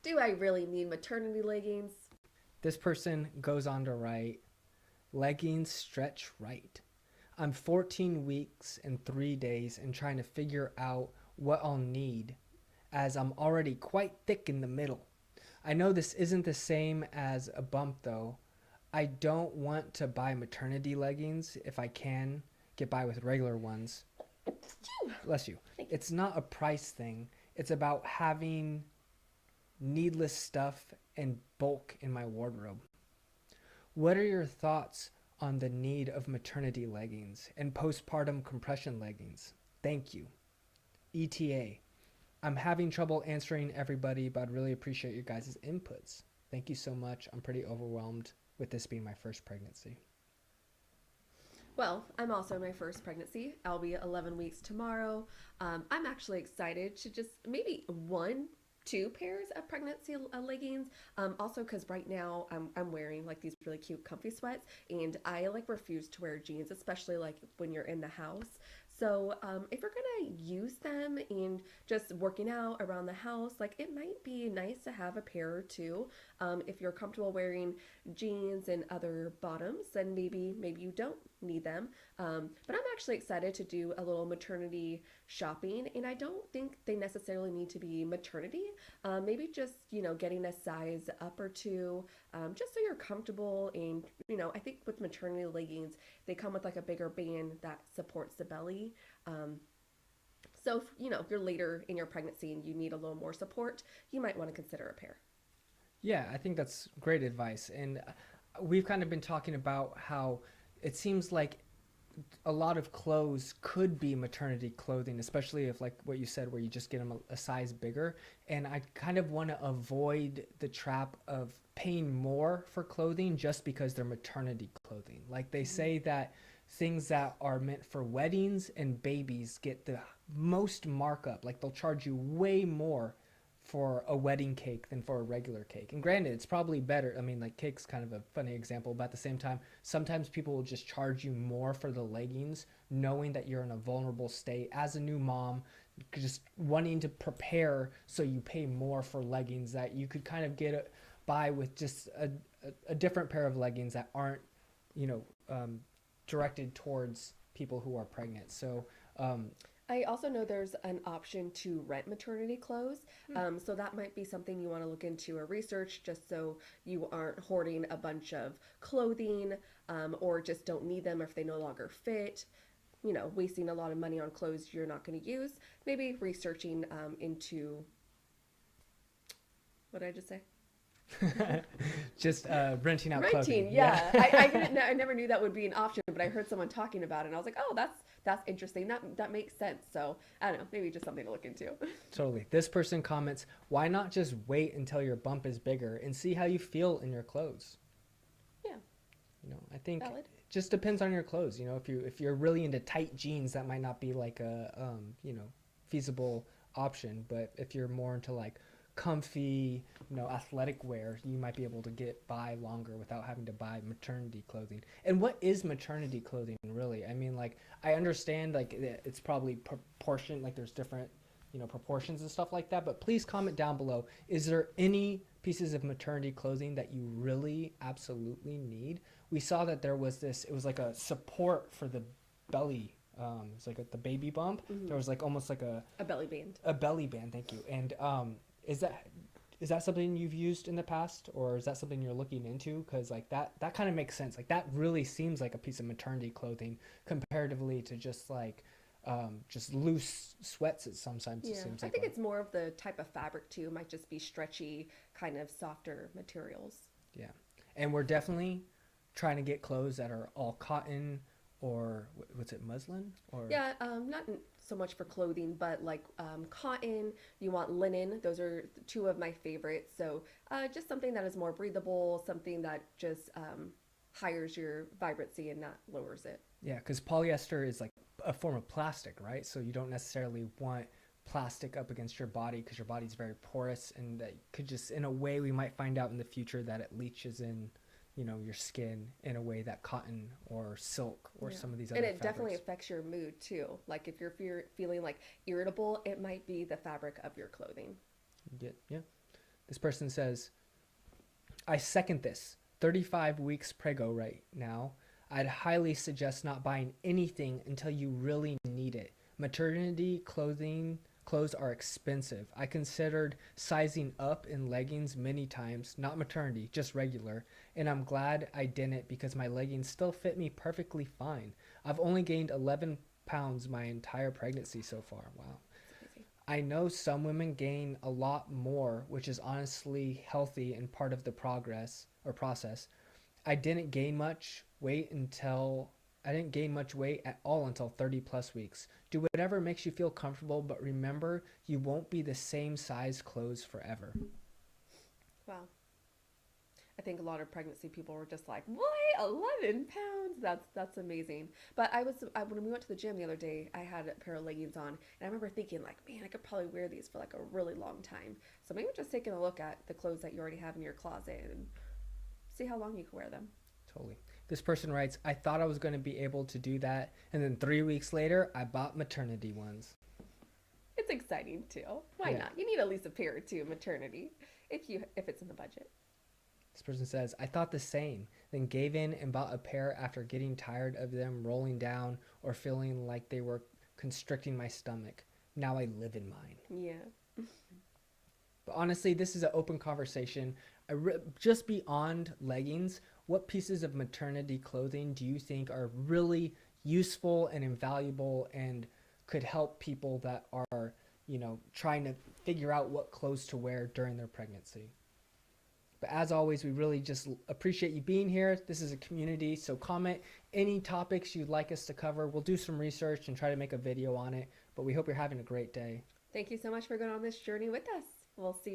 Do I really need maternity leggings? This person goes on to write, leggings stretch right. I'm 14 weeks and 3 days and trying to figure out what I'll need as I'm already quite thick in the middle. I know this isn't the same as a bump though. I don't want to buy maternity leggings if I can get by with regular ones. Bless you. Thank you. It's not a price thing. It's about having needless stuff and bulk in my wardrobe. What are your thoughts on the need of maternity leggings and postpartum compression leggings? Thank you. ETA. I'm having trouble answering everybody, but I'd really appreciate your guys' inputs. Thank you so much. I'm pretty overwhelmed with this being my first pregnancy. Well, I'm also in my first pregnancy. I'll be 11 weeks tomorrow. I'm actually excited to just maybe one, two pairs of pregnancy leggings. Also, because right now I'm wearing like these really cute comfy sweats, and I like refuse to wear jeans, especially like when you're in the house. So if you're gonna use them and just working out around the house, like it might be nice to have a pair or two. If you're comfortable wearing jeans and other bottoms, then maybe you don't need them. But I'm actually excited to do a little maternity shopping, and I don't think they necessarily need to be maternity. Maybe just getting a size up or two, just so you're comfortable. And I think with maternity leggings, they come with like a bigger band that supports the belly. Um, so if you're later in your pregnancy and you need a little more support, you might want to consider a pair. Yeah, I think that's great advice. And we've kind of been talking about how it seems like a lot of clothes could be maternity clothing, especially if like what you said, where you just get them a size bigger. And I kind of want to avoid the trap of paying more for clothing just because they're maternity clothing. Like they say that things that are meant for weddings and babies get the most markup. Like they'll charge you way more for a wedding cake than for a regular cake. And granted, it's probably better. I mean, like cake's kind of a funny example, but at the same time, sometimes people will just charge you more for the leggings, knowing that you're in a vulnerable state as a new mom, just wanting to prepare so you pay more for leggings that you could kind of get by with just a different pair of leggings that aren't, you know, directed towards people who are pregnant. So, I also know there's an option to rent maternity clothes. So that might be something you want to look into or research just so you aren't hoarding a bunch of clothing, or just don't need them, or if they no longer fit. Wasting a lot of money on clothes you're not going to use. Maybe researching into, what did I just say? just renting out clothing. Renting, yeah. I never knew that would be an option, but I heard someone talking about it, and I was like, oh, that's interesting. That makes sense. So I don't know, maybe just something to look into. Totally. This person comments, why not just wait until your bump is bigger and see how you feel in your clothes? Yeah, I think valid. it just depends on your clothes. If you're really into tight jeans, that might not be like a feasible option. But if you're more into like comfy, athletic wear, you might be able to get by longer without having to buy maternity clothing. And what is maternity clothing really? I mean, like I understand like it's probably proportion, like there's different proportions and stuff like that, but please comment down below, is there any pieces of maternity clothing that you really absolutely need? We saw that there was this, it was like a support for the belly, it's like the baby bump. There was like almost like A belly band. a belly band, thank you. And is that is that something you've used in the past, or is that something you're looking into? Because like that kind of makes sense. Like that really seems like a piece of maternity clothing comparatively to just loose sweats. It sometimes Yeah, seems I like think one. it's more of the type of fabric too. It might just be stretchy, kind of softer materials. Yeah, and we're definitely trying to get clothes that are all cotton or what's it, muslin or Yeah, not so much for clothing, but like cotton. You want linen. Those are two of my favorites. So just something that is more breathable, something that just higher your vibrancy and not lowers it. yeah, because polyester is like a form of plastic, right? So you don't necessarily want plastic up against your body because your body's very porous, and that could just, in a way, we might find out in the future that it leaches in, your skin in a way that cotton or silk or Yeah. some of these And other it definitely fabrics. affects your mood too. Like if you're feeling like irritable, it might be the fabric of your clothing. Yeah, yeah. This person says, I second this. 35 weeks prego right now. I'd highly suggest not buying anything until you really need it. Maternity clothes are expensive. I considered sizing up in leggings many times, not maternity, just regular, and I'm glad I didn't because my leggings still fit me perfectly fine. I've only gained 11 pounds my entire pregnancy so far. Wow. I know some women gain a lot more, which is honestly healthy and part of the progress or process. I didn't gain much weight until I didn't gain much weight at all until 30 plus weeks. Do whatever makes you feel comfortable, but remember you won't be the same size clothes forever. Wow. I think a lot of pregnancy people were just like, "What? 11 pounds? That's amazing." But when we went to the gym the other day, I had a pair of leggings on, and I remember thinking like, "Man, I could probably wear these for like a really long time." So maybe just taking a look at the clothes that you already have in your closet and see how long you can wear them. Totally. This person writes, I thought I was going to be able to do that, and then 3 weeks later, I bought maternity ones. It's exciting too. Why Yeah. not? You need at least a pair or two maternity if it's in the budget. This person says, I thought the same, then gave in and bought a pair after getting tired of them rolling down or feeling like they were constricting my stomach. Now I live in mine. Yeah. But honestly, this is an open conversation. Just beyond leggings, what pieces of maternity clothing do you think are really useful and invaluable and could help people that are, trying to figure out what clothes to wear during their pregnancy? But as always, we really just appreciate you being here. This is a community, so comment any topics you'd like us to cover. We'll do some research and try to make a video on it, but we hope you're having a great day. Thank you so much for going on this journey with us. We'll see you